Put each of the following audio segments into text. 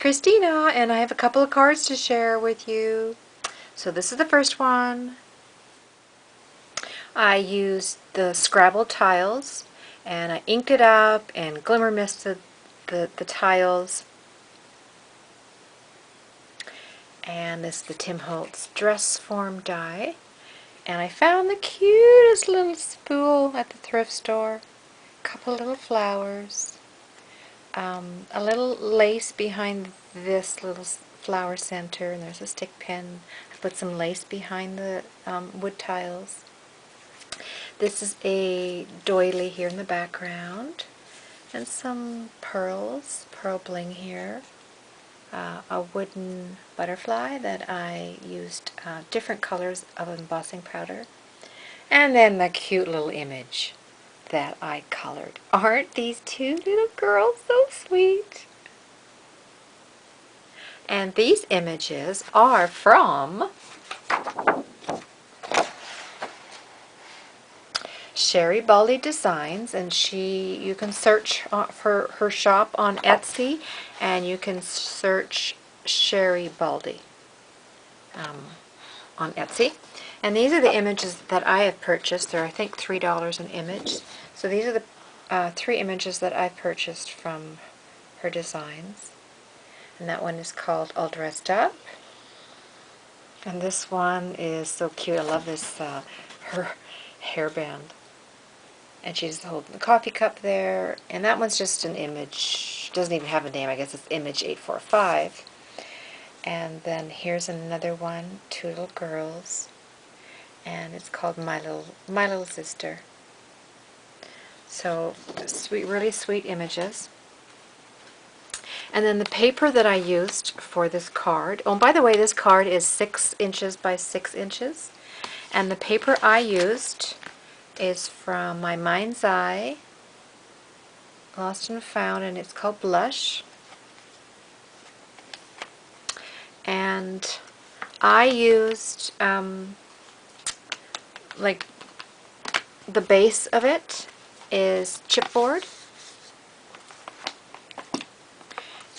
Christina, and I have a couple of cards to share with you. So this is the first one. I used the Scrabble tiles, and I inked it up and glimmer misted the tiles. And this is the Tim Holtz dress form die. And I found the cutest little spool at the thrift store. A couple little flowers. A little lace behind this little flower center, and there's a stick pin. I put some lace behind the wood tiles. This is a doily here in the background, and some pearls, pearl bling here. A wooden butterfly that I used different colors of embossing powder. And then the cute little image that I colored. Aren't these two little girls so sweet? And these images are from Sherry Baldy Designs, and you can search for her shop on Etsy, and you can search Sherry Baldy on Etsy. And these are the images that I have purchased. They're, I think, $3 an image. So these are the 3 images that I've purchased from her designs. And that one is called All Dressed Up. And this one is so cute. I love this, her hairband. And she's holding the coffee cup there. And that one's just an image. Doesn't even have a name. I guess it's image 845. And then here's another one, 2 little girls. And it's called My Little Sister. So sweet, really sweet images. And then the paper that I used for this card. Oh, by the way, this card is 6 inches by 6 inches. And the paper I used is from my Mind's Eye, Lost and Found, and it's called Blush. And I used like the base of it is chipboard.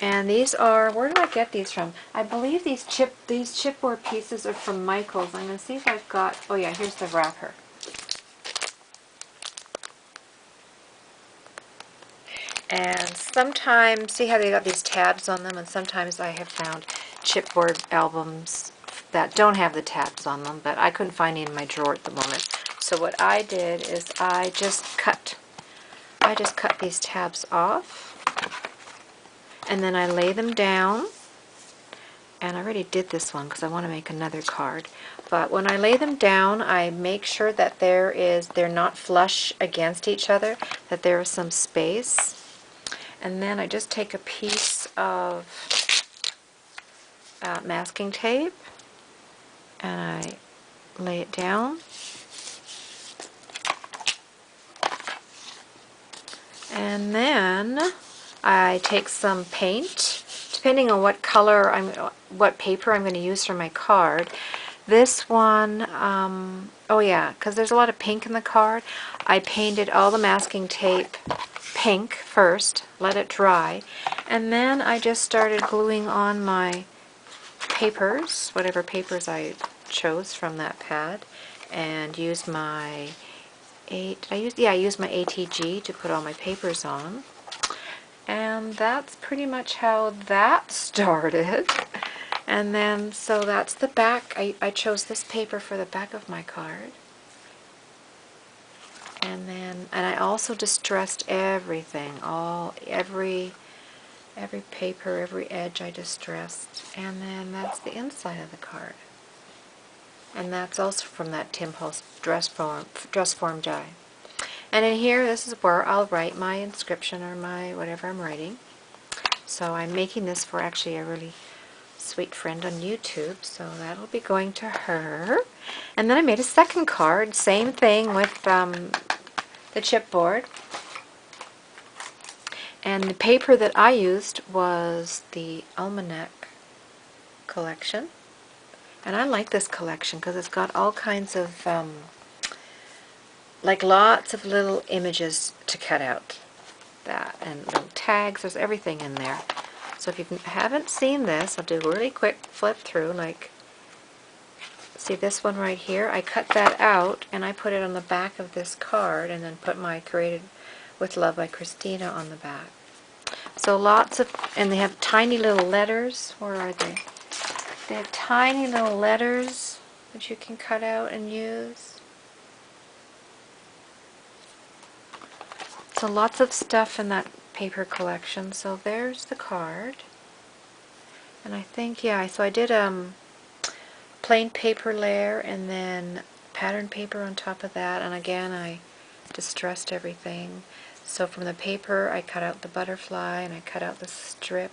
And these are, where did I get these from? I believe these chipboard pieces are from Michael's. I'm going to see if I've got, oh yeah, here's the wrapper. And sometimes, see how they got these tabs on them, and sometimes I have found chipboard albums that don't have the tabs on them, but I couldn't find any in my drawer at the moment. So what I did is I just cut these tabs off, and then I lay them down. And I already did this one because I want to make another card. But when I lay them down, I make sure that they're not flush against each other, that there is some space. And then I just take a piece of masking tape and I lay it down. And then I take some paint, depending on what color what paper I'm going to use for my card. This one, oh yeah, because there's a lot of pink in the card, I painted all the masking tape pink first, let it dry, and then I just started gluing on my papers, whatever papers I chose from that pad, and used my I used my ATG to put all my papers on. And that's pretty much how that started. And then, so that's the back. I chose this paper for the back of my card. And then, and I also distressed everything, every paper, every edge I distressed. And then that's the inside of the card. And that's also from that Tim Holtz dress form die. And in here, this is where I'll write my inscription or my whatever I'm writing. So I'm making this for actually a really sweet friend on YouTube, so that'll be going to her. And then I made a second card, same thing with the chipboard. And the paper that I used was the Almanac collection. And I like this collection because it's got all kinds of, like lots of little images to cut out. And little tags, there's everything in there. So if you haven't seen this, I'll do a really quick flip through. Like, see this one right here? I cut that out and I put it on the back of this card and then put my Created with Love by Christina on the back. So lots of, and they have tiny little letters. Where are they? They have tiny little letters that you can cut out and use. So lots of stuff in that paper collection. So there's the card. And I think, yeah, so I did plain paper layer and then pattern paper on top of that. And again, I distressed everything. So from the paper, I cut out the butterfly and I cut out the strip.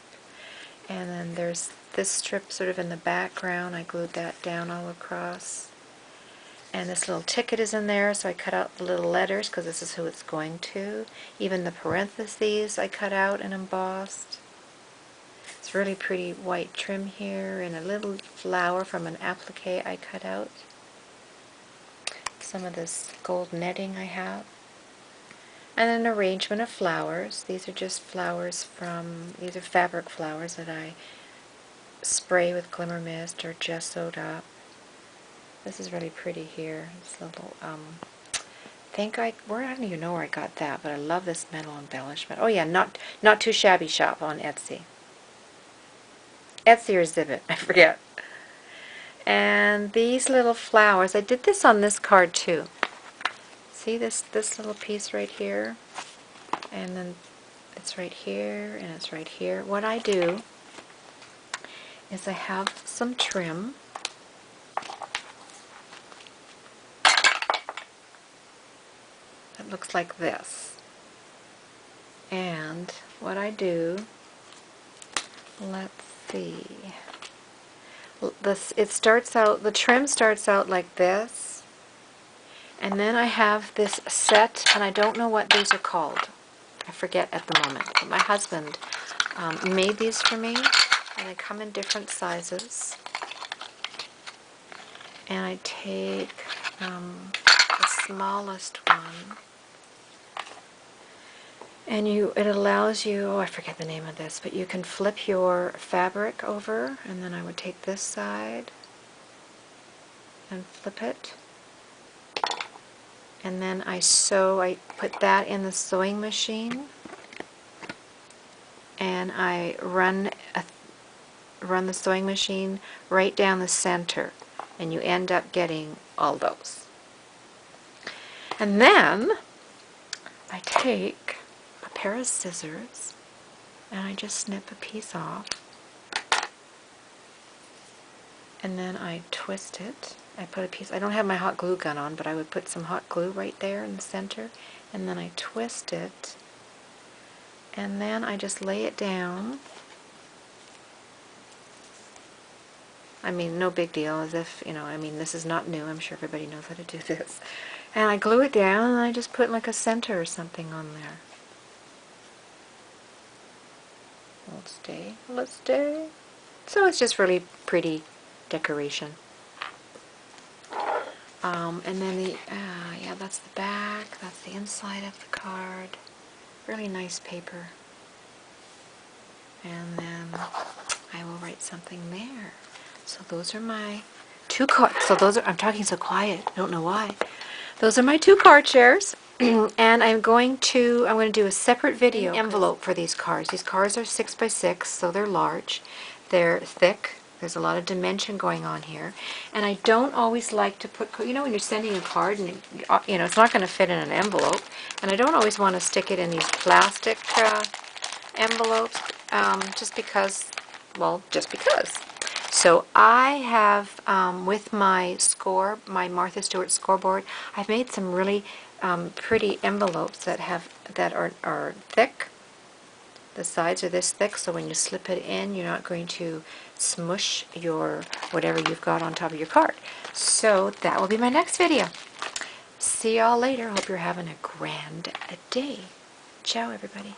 And then there's this strip sort of in the background. I glued that down all across. And this little ticket is in there, so I cut out the little letters because this is who it's going to. Even the parentheses I cut out and embossed. It's really pretty white trim here, and a little flower from an applique I cut out. Some of this gold netting I have. And an arrangement of flowers. These are just flowers from, these are fabric flowers that I spray with glimmer mist or gessoed up. This is really pretty here. This little, I don't even know where I got that, but I love this metal embellishment. Oh yeah, not Too Shabby Shop on Etsy. Etsy or Zibbit, I forget. And these little flowers, I did this on this card too. See this little piece right here? And then it's right here, and it's right here. What I do is I have some trim. It looks like this. And what I do, let's see. The trim starts out like this. And then I have this set, and I don't know what these are called. I forget at the moment. But my husband made these for me, and they come in different sizes. And I take the smallest one, and it allows you, oh, I forget the name of this, but you can flip your fabric over, and then I would take this side and flip it. And then I put that in the sewing machine, and I run the sewing machine right down the center, and you end up getting all those. And then I take a pair of scissors and I just snip a piece off, and then I twist it. I put a piece, I don't have my hot glue gun on, but I would put some hot glue right there in the center, and then I twist it, and then I just lay it down. I mean, no big deal, as if, I mean, this is not new. I'm sure everybody knows how to do this. And I glue it down, and I just put like a center or something on there. Let's stay. So it's just really pretty decoration. And then yeah, that's the back, that's the inside of the card. Really nice paper. And then I will write something there. So those are my two cards. So those are, I'm talking so quiet, I don't know why. Those are my two card shares. And I'm going to do a separate video envelope for these cards. These cards are 6 by 6, so they're large. They're thick. There's a lot of dimension going on here. And I don't always like to put, when you're sending a card and, it's not going to fit in an envelope. And I don't always want to stick it in these plastic envelopes, just because. So I have, with my Martha Stewart scoreboard, I've made some really pretty envelopes that are thick. The sides are this thick, so when you slip it in, you're not going to smush your whatever you've got on top of your card. So that will be my next video. See y'all later. Hope you're having a grand day. Ciao, everybody.